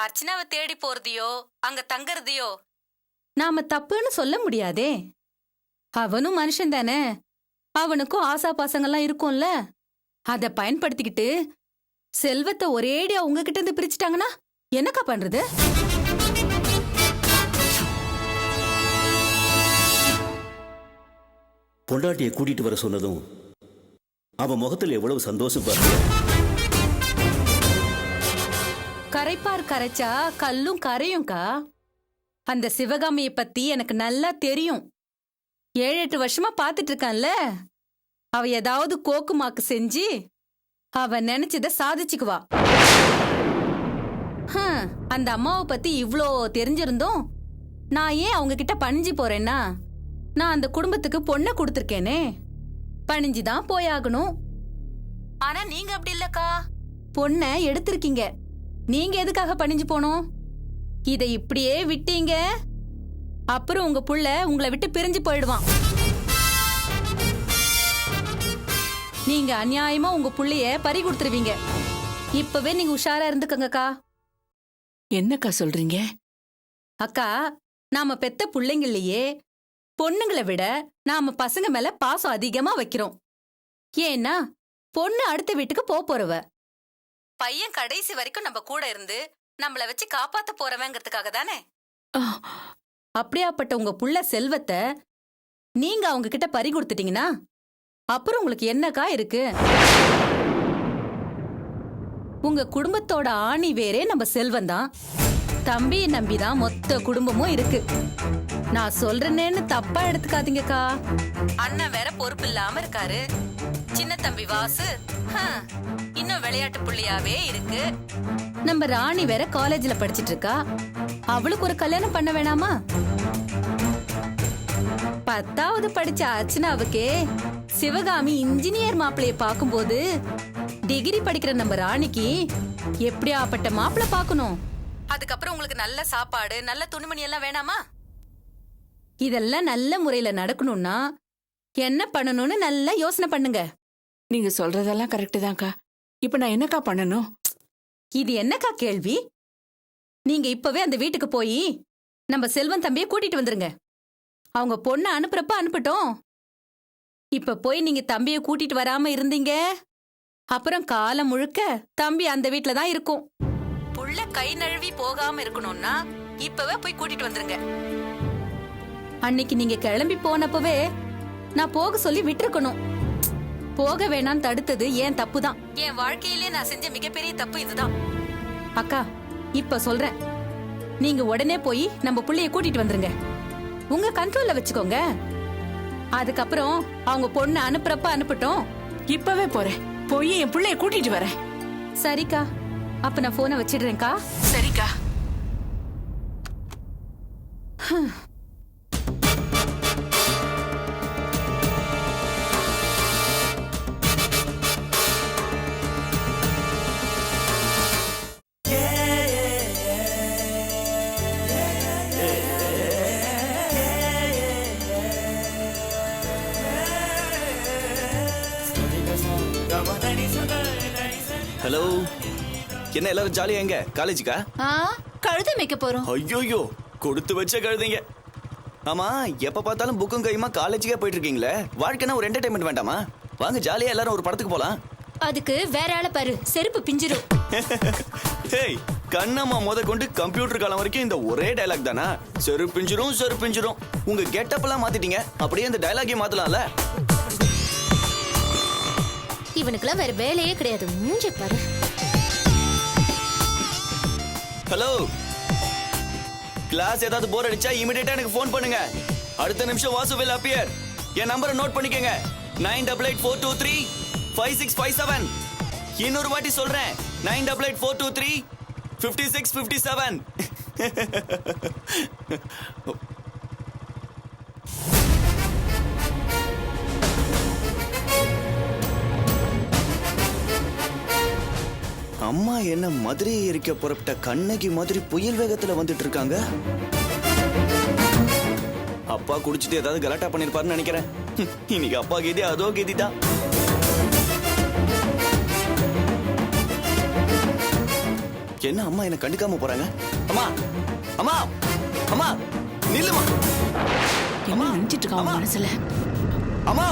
அர்ச்சனாவை தேடி போறதையோ அங்க தங்கறதையோ நாம தப்புன்னு சொல்ல முடியாதே. அவனும் மனுஷன் தானே, அவனுக்கும் ஆசா பாசங்கள்லாம் இருக்கும்ல. அத பயன்படுத்திக்கிட்டு செல்வத்தை ஒரேடியா உங்ககிட்ட இருந்து பிரிச்சுட்டாங்கன்னா என்னக்கா பண்றது? பொண்டாட்டியை கூட்டிட்டு வர சொன்னதும் அவன் முகத்தில் எவ்வளவு சந்தோஷம் பாருங்க. கரைப்பார் கரைச்சா கல்லும் கரையும்க்கா. அந்த சிவகாமியை பத்தி எனக்கு நல்லா தெரியும். 7-8 வருஷமா பாத்துட்டு இருக்கான்ல. அவ ஏதாவது கோக்கு மாக்கு செஞ்சு அவ நினைச்சத சாதிச்சுக்குவா. அந்த அம்மாவை பத்தி இவ்ளோ தெரிஞ்சிருந்தோம் நான் ஏன் அவங்க கிட்ட பணிஞ்சு போறேன்னா, நான் அந்த குடும்பத்துக்கு பொண்ணை கொடுத்துருக்கேனே, பணிஞ்சுதான் போயாகணும். ஆனா நீங்க அப்படி இல்லக்கா, பொண்ணை எடுத்திருக்கீங்க. நீங்க எதுக்காக பணிஞ்சு போனோம்? இதை இப்படியே விட்டீங்க, அப்புறம் உங்க புள்ள உங்களை விட்டு பிரிஞ்சு போயிடுவான். நீங்க அநியாயமா உங்க புள்ளைய பறி கொடுத்துருவீங்க. இப்பவே நீங்க உஷாரா இருந்துக்கங்கக்கா. என்னக்கா சொல்றீங்க? அக்கா, நாம பெத்த புள்ளைங்களையே பொண்ணுங்களை விட நாம பசங்க மேல பாசம் அதிகமா வைக்கிறோம். ஏன்னா பொண்ணு அடுத்த வீட்டுக்கு போறவ, பையன் கடைசி வரைக்கும் நம்ம கூட இருந்து நம்மள வச்சு காப்பாத்த போறவங்கிறதுக்காக தானே. அப்படியாப்பட்ட உங்க புள்ள செல்வத்தை நீங்க அவங்க கிட்ட பறி கொடுத்துட்டீங்கன்னா அப்புறம் உங்களுக்கு என்னக்கா இருக்கு? உங்க குடும்பத்தோட ஆணி வேறே நம்ம செல்வம் தான். தம்பியை நம்பிதான் மொத்த குடும்பமும் இருக்கு. நான் சொல்றேன்னு தப்பா எடுத்துக்காதீங்கக்கா. அண்ணன் வேற பொறுப்பு இல்லாம இருக்காரு. சின்ன தம்பி வாசு இன்னும் விளையாட்டு புள்ளியாவே இருக்கு. நம்ம ராணி வேற காலேஜ்ல படிச்சிட்டு இருக்கா. அவளுக்கு ஒரு கல்யாணம் பண்ண வேணாமா? 10வது படிச்ச அர்ச்சனாவுக்கே சிவகாமி இன்ஜினியர் மாப்பிளைய பாக்கும்போது டிகிரி படிக்கிற நம்ம ராணிக்கு எப்படியாப்பட்ட மாப்பிள பாக்கணும்? அதுக்கப்புறம் உங்களுக்கு நல்ல சாப்பாடு, நல்ல துணிமணி எல்லாம் வேணாமா? இதெல்லாம் நல்ல முறையில நடக்கணும்னா என்ன பண்ணணும்னு நல்லா யோசனை பண்ணுங்க. நீங்க சொல்றதெல்லாம் கரெக்ட் தான்க்கா. இப்ப நான் என்னக்கா பண்ணணும்? இது என்னக்கா கேள்வி? நீங்க இப்பவே அந்த வீட்டுக்கு போய் நம்ம செல்வன் தம்பியை கூட்டிட்டு வந்துருங்க. அவங்க பொண்ணை அனுப்புறப்ப அனுப்பட்டும். இப்ப போய் நீங்க தம்பியை கூட்டிட்டு வராம இருந்தீங்க, அப்புறம் காலம் முழுக்க தம்பி அந்த வீட்டுல தான் இருக்கும். புள்ள கை நழுவி போகாம இருக்கணும்னா இப்பவே போய் கூட்டிட்டு வந்துருங்க. அன்னைக்கு நீங்க கிளம்பி போனப்பவே நான் போக சொல்லி விட்டுருக்கணும். போக வேணான்னு தடுத்தது ஏன் தப்பு தான். என் வாழ்க்கையிலே நான் செஞ்ச மிகப்பெரிய தப்பு இதுதான். அக்கா, இப்ப சொல்றேன், நீங்க உடனே போய் நம்ம புள்ளைய கூட்டிட்டு வந்துருங்க. உங்க கண்ட்ரோல்ல வச்சுக்கோங்க. அதுக்கப்புறம் அவங்க பொண்ணு அனுப்புறப்ப அனுப்பட்டும். இப்பவே போறேன், போய் என் பிள்ளைய கூட்டிட்டு வரேன். சரிக்கா, அப்ப நான் போனை வச்சிடுறேன்க்கா. சரிக்கா. ஹலோ, என்ன எல்லாரும் ஜாலியா எங்க காலேஜுக்கா? கழுதை மேய்க்க போறோம். ஐயோயோ, கொடுத்து வச்ச கழுதைங்க. ஆமா, எப்ப பார்த்தாலும் புக்கும் கையுமா காலேஜுக்கே போயிட்டு இருக்கீங்களே, வாழ்க்கைனா ஒரு என்டர்டைன்மெண்ட் வேண்டாமா? வாங்க ஜாலியா எல்லாரும் ஒரு படத்துக்கு போலாம். அதுக்கு வேற ஆள பாரு, செருப்பு பிஞ்சிரும். ஹேய், கண்ணம்மா கொண்டு கம்ப்யூட்டர் காலம் வரைக்கும் இந்த ஒரே டயலாக் தானா? செருப்பு பிஞ்சிரும், செருப்பு பிஞ்சிரும். உங்க கெட்டப் எல்லாம் மாத்திட்டீங்க, அப்படியே இந்த டயலாகே மாத்தலாம்ல. இவனுக்குலாம் வேற வேலையே கிடையாது, மூஞ்ச பாரு. ஹலோ, கிளாஸ் ஏதாவது போர் அடிச்சா இமிடியேட்டா எனக்கு ஃபோன் பண்ணுங்க. அடுத்த நிமிஷம் வாசு will appear. என் நம்பரை நோட் பண்ணிக்கங்க, 9884235657. இன்னொரு வாட்டி சொல்றேன், 9884235657. அம்மா என்ன மதுரையை எரிக்க புறப்பட்ட கண்ணகி மாதிரி புயல் வேகத்துல வந்துட்டு இருக்காங்க. அப்பா குடிச்சிட்டு ஏதாவது கலாட்டா பண்ணிருப்பாருன்னு நினைக்கிறேன். இன்னைக்கு அப்பா கீதி அதோ கீதி தான். என்ன அம்மா என்ன கண்டுக்காம போறாங்க? அம்மா அம்மா அம்மா நில்லுமா. என்ன நினைச்சிட்டு இருக்கான் அவன் மனசுல? அம்மா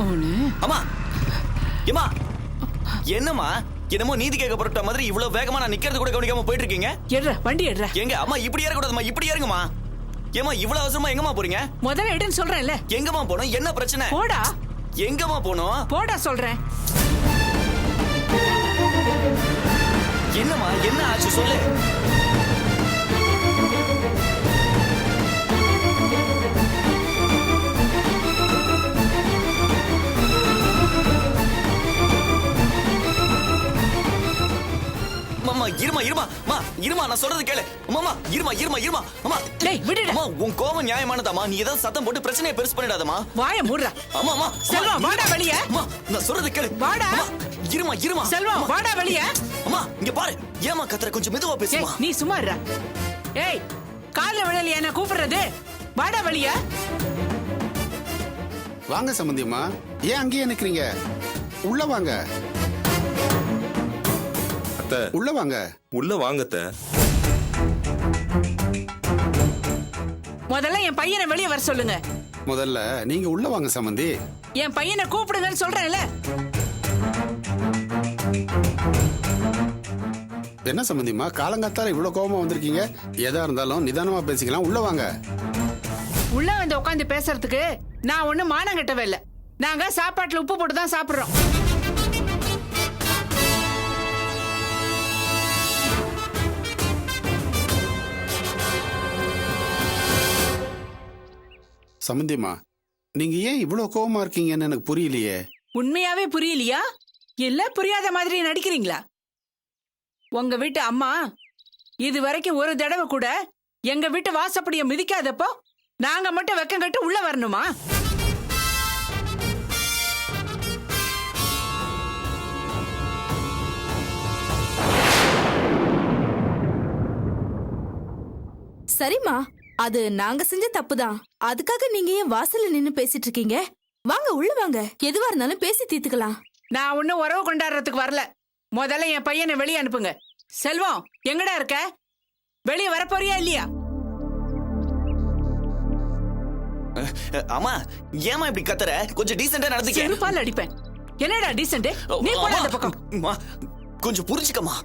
அவனு அம்மா ஏம்மா என்னம்மா என்னமோ நீதி கேட்க போட்ட மாதிரி இவ்வளவு வேகமா நான் நிக்கிறது கூட கவனிக்காம போயிட்டு இருக்கீங்க. எடுறா வண்டி எடுறா. எங்க அம்மா இப்படி ஏறக்கூடாதுமா, இப்படி ஏறுங்கம்மா. ஏம்மா இவ்வளவு அவசரமா எங்கம்மா போறீங்க? முதல்ல எடுன்னு சொல்றேன்ல. எங்கம்மா போனோம்? என்ன பிரச்சனை? போடா. எங்கம்மா போனோம்? போடா சொல்றேன். என்னம்மா என்ன ஆச்சு சொல்லு. அம்மா இருமா இருமா அம்மா இருமா, நான் சொல்றது கேளு. அம்மா இருமா இருமா இருமா அம்மா. டேய் விடுடா. அம்மா உன் கோவம் நியாயமானதாம்மா, நீ ஏதாவது சத்தம் போட்டு பிரச்சனையை பெருசு பண்ணிடாதம்மா. வாயை மூடுடா. அம்மா அம்மா செல்வம் வாடா வெளிய. அம்மா நான் சொல்றது கேளு. வாடா. அம்மா, இருமா இருமா. செல்வம் வாடா வெளிய. அம்மா இங்க பாரு, ஏமா கத்துற, கொஞ்சம் மெதுவா ஏய் பேசுமா. நீ சும்மா இருடா. ஏய் கால்ல விழலையா நான் கூப்பிடுறது? வாடா வெளிய. வாங்க சம்பந்தியம்மா, ஏன் அங்கேயே நிக்கிறீங்க? உள்ள வாங்க. அத்தை உள்ள வாங்க. உள்ள வாங்கத்த. முதல்ல என் பையனை வெளிய வர சொல்லுங்க. முதல்ல நீங்க உள்ள வாங்க சம்பந்தி. என் பையனை கூப்பிடுங்கன்னு சொல்றேன்ல. என்ன சம்பந்தியம்மா, காலங்காத்தால இவ்வளவு கோபமா வந்திருக்கீங்க? எதா இருந்தாலும் நிதானமா பேசிக்கலாம். உள்ள வாங்க. உள்ள வந்து உட்காந்து பேசுறதுக்கு நான் ஒண்ணு மானம் கட்டவே இல்ல. நாங்க சாப்பாட்டுல உப்பு போட்டு தான் சாப்பிடுறோம். சம்பந்தியம்மா, நீங்க ஏன் இவ்வளவு கோபமா இருக்கீங்கன்னு எனக்கு புரியலையே. உண்மையாவே புரியலையா? எல்லாம் புரியாத மாதிரி நடிக்கிறீங்களா? உங்க வீட்டு அம்மா இது வரைக்கும் ஒரு தடவை கூட எங்க வீட்டு வாசப்படியை மிதிக்காதப்போ நாங்க மட்டும் வெக்கம் கட்டு உள்ள வரணுமா? சரிம்மா, அது நாங்க செஞ்ச தப்புதான். அதுக்காக நீங்க ஏன் வாசல்ல நின்னு பேசிட்டு இருக்கீங்க? வாங்க உள்ள வாங்க, எதுவா இருந்தாலும் பேசி தீர்த்துக்கலாம். நான் ஒன்னும் உறவு கொண்டாடுறதுக்கு வரல. முதல்ல என் பையனை வெளியே அனுப்புங்க. செல்வம் எங்கடா இருக்க? வெளியே வரப்போறியா இல்லையா? அம்மா ஏமா இப்படி கத்துற? கொஞ்சம் டீசெண்டா நடந்துக்க. செருப்பால் அடிப்பேன். என்னடா டீசென்ட்? நீ போடா அந்த பக்கம். அம்மா, கொஞ்சம் புரிஞ்சுக்கம்மா.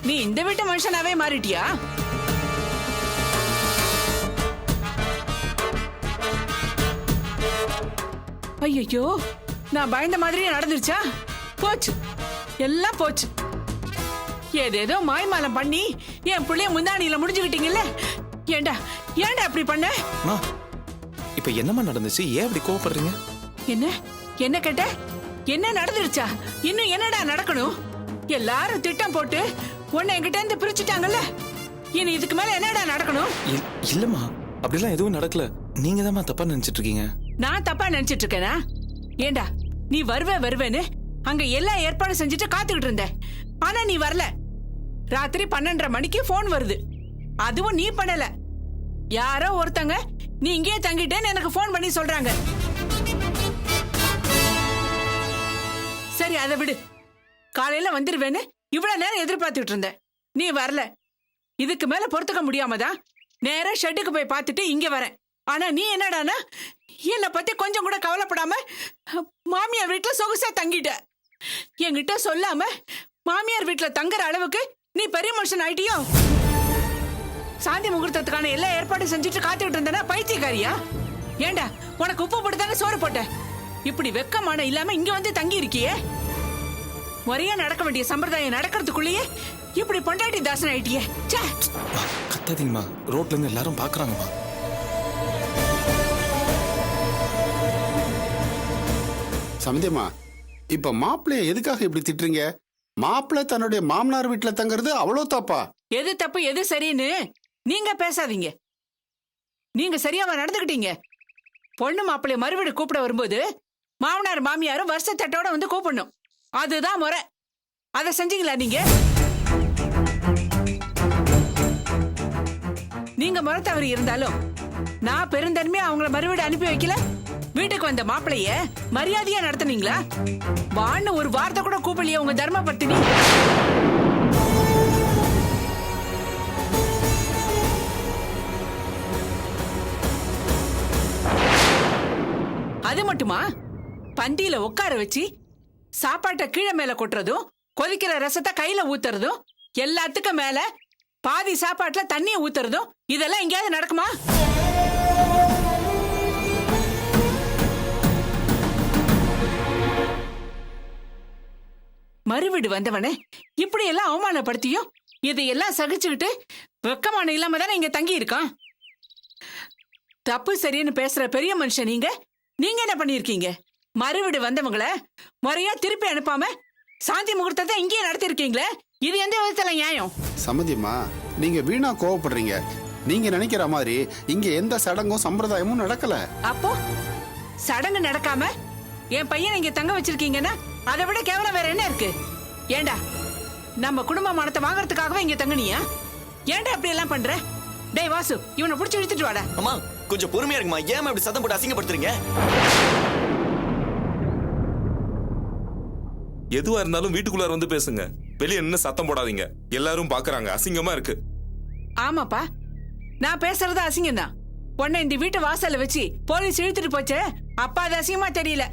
நீ இந்த வீட்டு மனுஷனாவே மாறிட்டியா? ஐயோ, நான் பயந்த மாதிரியே நடந்துருச்சா? போச்சு, எல்லாம் போச்சு. ஏதேதோ மாய்மாலம் பண்ணி என் புள்ளைய முந்தானியில முடிஞ்சுக்கிட்டீங்கல்ல. ஏண்டா ஏண்டா அப்படி பண்ண? இப்ப என்னமா நடந்துச்சு? ஏன் அப்படி கோவப்படுறீங்க? என்ன என்ன கேட்ட? என்ன நடந்துருச்சா? இன்னும் என்னடா நடக்கணும்? எல்லாரும் திட்டம் போட்டு உன்னை என்கிட்ட இருந்து பிரிச்சுட்டாங்கல்ல. இனி இதுக்கு மேல என்னடா நடக்கணும்? இல்லம்மா, அப்படிலாம் எதுவும் நடக்கல. நீங்க தான் தப்பா நினைச்சிட்டு இருக்கீங்க. நான் தப்பா நினைச்சிட்டு இருக்கேனா? ஏண்டா நீ வருவேன்னு அங்க எல்லா ஏற்பாடும் செஞ்சுட்டு காத்துக்கிட்டு இருந்த. ஆனா நீ வரல. ராத்திரி 12:30 மணிக்கு போன் வருது. அதுவும் நீ பண்ணல. யாரோ ஒருத்தங்க நீ இங்கேயே தங்கிட்டேன்னு எனக்கு போன் பண்ணி சொல்றாங்க. சரி அதை விடு. காலையில வந்துருவேன்னு இவ்வளவு நேரம் எதிர்பார்த்துட்டு இருந்தேன். நீ வரல. இதுக்கு மேல பொறுத்துக்க முடியாமதான் நேரா ஷெட்டுக்கு போய் பார்த்துட்டு இங்க வரேன். ஆனா நீ என்னடானா என்னை பத்தி கொஞ்சம் கூட கவலைப்படாம மாமியார் வீட்டுல சொகுசா தங்கிட்ட. என்கிட்ட சொல்லாம மாமியார் வீட்டுல தங்குற அளவுக்கு நீ பெரிய மனுஷன் ஆயிட்டியோ? சாந்தி முகூர்த்தத்துக்கான எல்லா ஏற்பாடும் செஞ்சுட்டு காத்துக்கிட்டு இருந்தனா பைத்தியக்காரியா? ஏண்டா உனக்கு உப்பு போட்டு தானே சோறு போட்ட. இப்படி வெக்கமான இல்லாம இங்க வந்து தங்கி இருக்கியே. முறையா நடக்க வேண்டிய சம்பிரதாயம் நடக்கிறதுக்குள்ளேயே இப்படி பொண்டாட்டி தாசன் ஆயிட்டியே. கத்தாதீங்கம்மா, ரோட்ல இருந்து எல்லாரும் பாக்குறாங்கம்மா. சம்பந்தியம்மா, இப்ப மாப்பிள்ளைய எதுக்காக இப்படி திட்டுறீங்க? மாப்பிள்ளை தன்னுடைய மாமனார் வீட்டுல தங்குறது அவ்வளவு தப்பா? எது தப்பு எது சரின்னு நீங்க பேசாதீங்க. நீங்க சரியாவா நடந்துக்கிட்டீங்க? பொண்ணு மாப்பிள்ளைய மறுவீடு கூப்பிட வரும்போது மாமனார் மாமியாரும் வருஷத்தட்டோட வந்து கூப்பிடணும். அதுதான் முறை. அதை செஞ்சீங்களா நீங்க? நீங்க முறை தவறி இருந்தாலும் நான் பெருந்தன்மையா அவங்கள மறுவீடு அனுப்பி வைக்கல. வீட்டுக்கு வந்த மாப்பிளைய மரியாதையா நடத்துனீங்களா? வான்னு ஒரு வார்த்தை கூட கூப்பிடலையே உங்க தர்ம பத்தினி. அது மட்டுமா, பந்தியில உட்கார வச்சு சாப்பாட்டை கீழே மேல கொட்டுறதும் கொதிக்கிற ரசத்தை கையில ஊத்துறதும் எல்லாத்துக்கும் மேல பாதி சாப்பாட்டுல தண்ணியை ஊத்துறதும் இதெல்லாம் எங்கேயாவது நடக்குமா? மறுவீடு வந்தவனே இப்படி எல்லாம் அவமானப்படுத்தியும் இதையெல்லாம் சகிச்சுக்கிட்டு வெக்கமான இல்லாம தானே இங்க தங்கி இருக்கான். தப்பு சரின்னு பேசுற பெரிய மனுஷன் நீங்க என்ன பண்ணிருக்கீங்க? மறுவீடு வந்தவங்கள முறையா திருப்பி அனுப்பாம சாந்தி முகூர்த்தத்தை இங்கேயே நடத்திருக்கீங்களே, இது எந்த விதத்துல நியாயம்? சம்மந்தியம்மா, நீங்க வீணா கோவப்படுறீங்க. நீங்க நினைக்கிற மாதிரி இங்க எந்த சடங்கும் சம்பிரதாயமும் நடக்கல. அப்போ சடங்கு நடக்காம என் பையன் இங்க தங்க வச்சிருக்கீங்கன்னா அதை விட கேவலம் வேற என்ன இருக்கு? ஏண்டா நம்ம குடும்ப மானத்தை வாங்கறதுக்காகவே இங்க தங்குனியா? ஏண்டா அப்படி எல்லாம் பண்ற? டேய் வாசு, இவனை புடிச்சு இழுத்துட்டு வாடா. அம்மா கொஞ்சம் பொறுமையா இருக்குமா, ஏன் இப்படி சத்தம் போட்டு அசிங்கப்படுத்துறீங்க? எதுவா இருந்தாலும் வீட்டுக்குள்ளார வந்து பேசுங்க, வெளியே நின்னு சத்தம் போடாதீங்க. எல்லாரும் பாக்குறாங்க, அசிங்கமா இருக்கு. ஆமாப்பா, நான் பேசுறது அசிங்கம் தான். உன்னை இந்த வீட்டு வாசல்ல வச்சு போலீஸ் இழுத்துட்டு போச்சே, அப்ப அது அசிங்கமா தெரியல.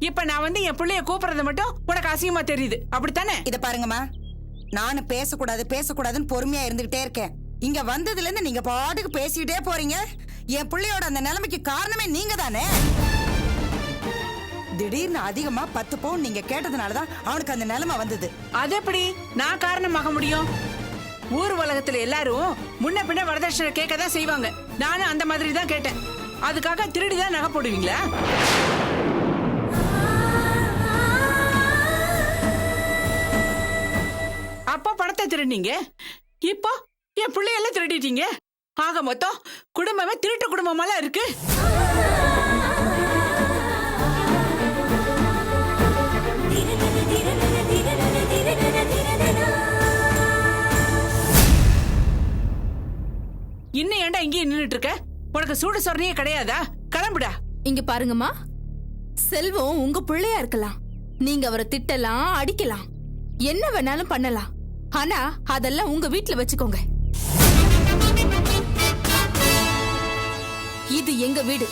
இப்ப நான் வந்து என் பிள்ளைய கூப்பிடுறது மட்டும் உனக்கு அசிங்கமா தெரியுது, அப்படித்தானே? இத பாருங்கம்மா, நானும் பேசக்கூடாதுன்னு பொறுமையா இருந்துகிட்டே இருக்கேன். இங்க வந்ததுல இருந்து நீங்க பாட்டுக்கு பேசிக்கிட்டே போறீங்க. என் பிள்ளையோட அந்த நிலைமைக்கு காரணமே நீங்க தானே. திடீர்னு அதிகமா 10 பவுன் நீங்க கேட்டதுனாலதான் அவனுக்கு அந்த நிலைமை வந்தது. அது எப்படி நான் காரணமாக முடியும்? ஊர் உலகத்துல எல்லாரும் முன்ன பின்ன வரதட்சணை கேட்கதான் செய்வாங்க. நானும் அந்த மாதிரி தான் கேட்டேன். அதுக்காக திருடிதான் நகை போடுவீங்களா? அப்போ பணத்தை திருடினீங்க, இப்போ என் பிள்ளையெல்லாம் திருடிட்டீங்க. ஆக மொத்தம் குடும்பமே திருட்டு குடும்பமெல்லாம் இருக்கு. இன்னும் ஏன்டா இங்கே நின்னுட்டு இருக்க? உனக்கு சூடு சொரணையே கிடையாதா? கிளம்புடா. இங்க பாருங்கம்மா, செல்வம் உங்க பிள்ளையா இருக்கலாம். நீங்க அவரை திட்டலாம், அடிக்கலாம், என்ன வேணாலும் பண்ணலாம். ஆனா அதெல்லாம் உங்க வீட்டுல வச்சுக்கோங்க. இது எங்க வீடு.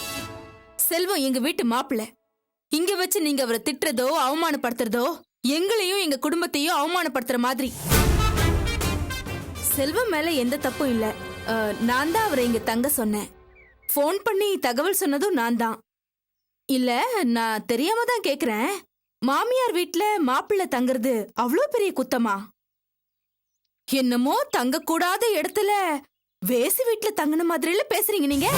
செல்வம் எங்க வீட்டு மாப்பிள்ளை. இங்க வச்சு நீங்க அவரை திட்டுறதோ அவமானப்படுத்துறதோ எங்களையும் எங்க குடும்பத்தையும் அவமானப்படுத்துற மாதிரி. செல்வம் மேல எந்த தப்பும் இல்ல. நான் தான் அவரை இங்க தங்க சொன்னேன். போன் பண்ணி தகவல் சொன்னதும் நான் தான். இல்ல, நான் தெரியாம தான் கேக்குறேன். மாமியார் வீட்ல மாப்பிள்ளை தங்குறது அவ்வளோ பெரிய குத்தமா? என்னமோ தங்க கூடாத இடத்துல வேசி வீட்ல தங்கின மாதிரில பேசுறீங்க நீங்க.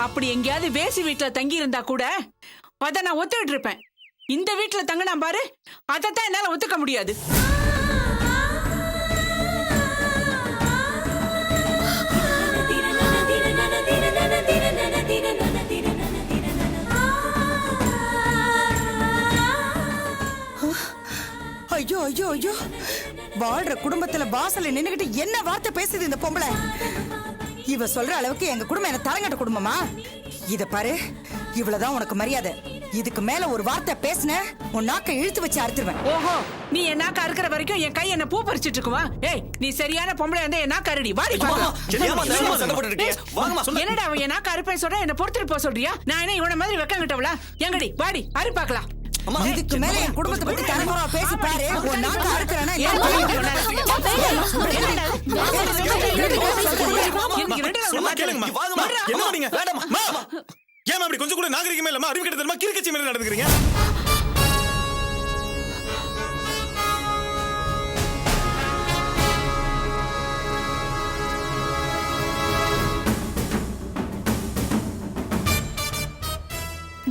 அப்படி எங்கேயாவது வேசி வீட்டுல தங்கி இருந்தா கூட அத நான் ஒத்துக்கிட்டு இருப்பேன். இந்த வீட்டுல தங்கினா பாரு, அதைத்தான் என்னால ஒத்துக்க முடியாது. ஐயோ ஐயோ ஐயோ, வாழ்ற குடும்பத்துல வாசல்ல நின்னுகிட்டு என்ன வார்த்தை பேசுது இந்த பொம்பளை? இவ சொல்ற அளவுக்கு எங்க குடும்பம் என்ன தரங்கட்ட குடும்பமா? இத பாரு, இவ்வளவுதான் உனக்கு மரியாதை. இதுக்கு மேல ஒரு வார்த்தை பேசுன உன் நாக்கை இழுத்து வச்சு அறுத்துருவேன். ஓஹோ, நீ என் நாக்க அறுக்கிற வரைக்கும் என் கை என்ன பூ பறிச்சிட்டு இருக்குமா? ஏய், நீ சரியான பொம்பளை இருந்தா என் நாக்க அறுடி. வாடி பாக்கலாம். என்னடா அவன் என் நாக்க அறுப்பேன் சொல்ற, என்ன பொறுத்துட்டு போக சொல்றியா? நான் என்ன இவன மாதிரி வெக்கங்கிட்டவளா? எங்கடி வாடி அறு பாக்கலாம். இதுக்கு மேல என் குடும்பத்தை பத்தி தரங்குறவா பேசி பாரு, உன் நாக்க அறுக்கறனா ஏன் அப்படி கொஞ்சம் கூட நாகரிகமே இல்லாம அறிவு கிட்ட கிறுக்கச்சி மாதிரி நடந்துக்கிறீங்க?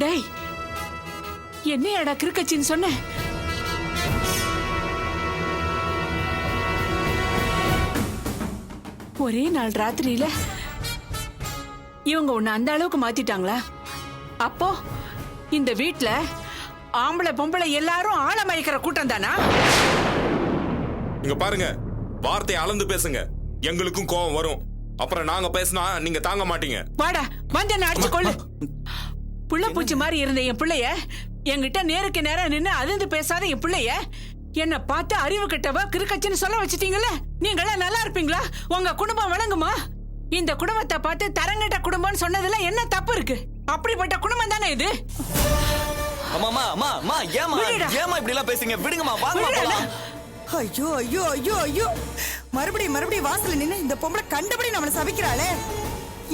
டேய், என்னையாடா கிறுக்கச்சின்னு சொன்ன? ஒரே நாள் ராத்திரியில இவங்க உன்னை அந்த அளவுக்கு மாத்திட்டாங்களா? அப்போ இந்த வீட்ல ஆம்பளை பொம்பளை எல்லாரும் ஆள மயக்கிற கூட்டம் தானா? இங்க பாருங்க, வார்த்தையை அளந்து பேசுங்க. எங்களுக்கும் கோபம் வரும். அப்புறம் நாங்க பேசினா நீங்க தாங்க மாட்டீங்க. வாடா வந்து என்ன அடிச்சு கொள்ளு. புள்ள பூச்சி மாதிரி இருந்த என் பிள்ளைய என்கிட்ட நேருக்கு நேரா நின்னு அதிர்ந்து பேசாத என் பிள்ளைய என்ன பார்த்து அறிவு கெட்டவா கிறுக்கச்சின்னு சொல்ல வச்சிட்டீங்கல்ல. நீங்களாம் நல்லா இருப்பீங்களா? உங்க குடும்பம் வழங்குமா? இந்த குடும்பத்தை பார்த்து தரங்கட்ட குடும்பம்னு சொன்னதுல என்ன தப்பு இருக்கு? அப்படிப்பட்ட குடும்பம் தானே இது. அம்மா அம்மா அம்மா ஏமா விடுடா. ஏமா இப்படி எல்லாம் பேசுங்க? விடுங்கம்மா, வாங்கம்மா விடுடா. போலாம். ஐயோ ஐயோ ஐயோ ஐயோ மறுபடியும் மறுபடியும் வாசல்ல நின்னு இந்த பொம்பளை கண்டபடி நம்மள சபிக்கிறாளே.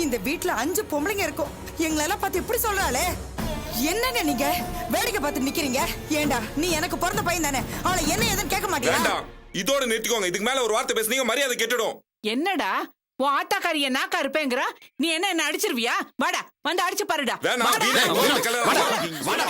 இந்த வீட்ல 5 பொம்பளைங்க இருக்கும், எங்களெல்லாம் பார்த்து இப்படி சொல்றாளே. என்னங்க நீங்க வேடிக்கை பார்த்து நிக்கிறீங்க? ஏண்டா நீ எனக்கு பிறந்த பையன் தானே, அவளை என்ன எதுன்னு கேட்க மாட்டியா? வேண்டாம், இதோட நிறுத்திக்கோங்க. இதுக்கு மேல ஒரு வார்த்தை பேசுனீங்க மரியாதை கெட்டுடும். என்னடா உன் ஆத்தாக்காரிய நாக்கா இருப்பேங்கிற? நீ என்ன அடிச்சிருவியா? வாடா வந்து அடிச்சு பாருடா. வேணாம், வாடா. வீணா, வீணா, கல்யாணம். வாடா. வாடா.